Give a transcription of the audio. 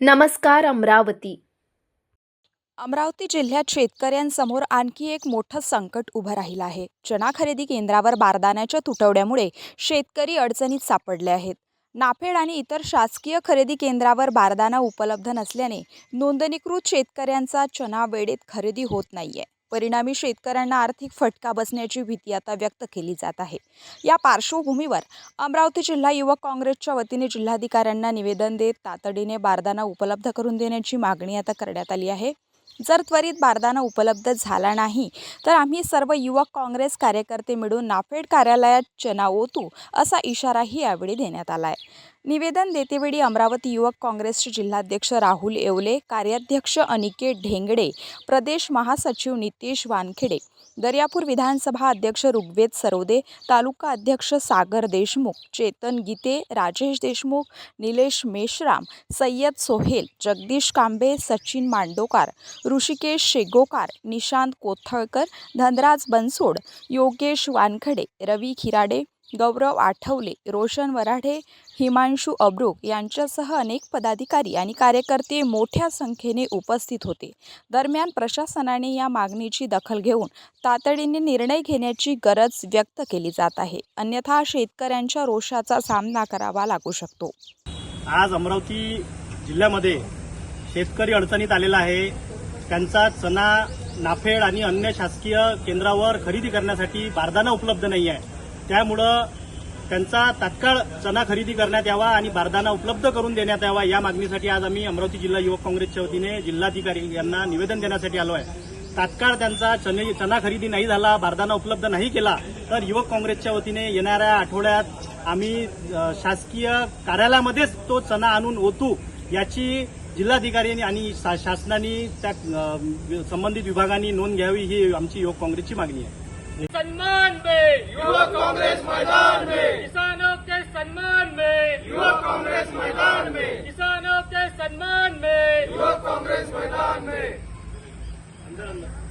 नमस्कार अमरावती. अमरावती जिल्ह्यात शेतकऱ्यांसमोर आणखी एक मोठं संकट उभं राहिलं आहे. चणा खरेदी केंद्रावर बारदाण्याच्या तुटवड्यामुळे शेतकरी अडचणीत सापडले आहेत. नाफेड आणि इतर शासकीय खरेदी केंद्रावर बारदाना उपलब्ध नसल्याने नोंदणीकृत शेतकऱ्यांचा चणा वेळेत खरेदी होत नाहीये. परिणामी शेतकऱ्यांना आर्थिक फटका बसण्याची भीती आता व्यक्त केली जात आहे. या पार्श्वभूमीवर अमरावती जिल्हा युवक काँग्रेसच्या वतीने जिल्हाधिकाऱ्यांना निवेदन देत तातडीने बारदाना उपलब्ध करून देण्याची मागणी आता करण्यात आली आहे. जर त्वरित बारदाना उपलब्ध झाला नाही तर आम्ही सर्व युवक काँग्रेस कार्यकर्ते मिळून नाफेड कार्यालयात चणा ओतू असा इशाराही यावेळी देण्यात आलाय. निवेदन देतेवेळी अमरावती युवक काँग्रेसचे जिल्हाध्यक्ष राहुल येवले, कार्याध्यक्ष अनिकेत ढेंगडे, प्रदेश महासचिव नितेश वानखेडे, दर्यापूर विधानसभा अध्यक्ष ऋग्वेद सरोदे, तालुका अध्यक्ष सागर देशमुख, चेतन गीते, राजेश देशमुख, निलेश मेश्राम, सय्यद सोहेल, जगदीश कांबे, सचिन मांडोकार, ऋषिकेश शेगोकार, निशांत कोथळकर, धनराज बनसोड, योगेश वानखडे, रवी खिराडे, गौरव आठवले, रोशन वराढे, हिमांशु अब्रुक यांच्यासह अनेक पदाधिकारी आणि कार्यकर्ते मोठ्या संख्येने उपस्थित होते. दरम्यान प्रशासनाने या मागणीची दखल घेऊन तातडीने निर्णय घेण्याची गरज व्यक्त केली जात आहे. अन्यथा शेतकऱ्यांच्या रोषाचा सामना करावा लागू शकतो. आज अमरावती जिल्ह्यामध्ये शेतकरी अडचणीत आलेला आहे. त्यांचा चणा नाफेड आणि अन्य शासकीय केंद्रावर खरेदी करण्यासाठी बारदाना उपलब्ध नाही आहे. त्यामुळं त्यांचा तात्काळ चणा खरेदी करण्यात यावा आणि बारदाना उपलब्ध करून देण्यात यावा या मागणीसाठी आज आम्ही अमरावती जिल्हा युवक काँग्रेसच्या वतीने जिल्हाधिकारी यांना निवेदन देण्यासाठी आलो आहे. तात्काळ त्यांचा चणा खरेदी नाही झाला, बारदाना उपलब्ध नाही केला तर युवक काँग्रेसच्या वतीने येणाऱ्या आठवड्यात आम्ही शासकीय कार्यालयामध्येच तो चणा आणून ओतू याची जिल्हाधिकारी आणि शासनाने त्या संबंधित विभागांनी नोंद घ्यावी ही आमची युवक काँग्रेसची मागणी आहे. सम्मान में युवक कांग्रेस मैदान में, किसानों के सम्मान में युवक कांग्रेस मैदान में, किसानों के सम्मान में युवक कांग्रेस मैदान में.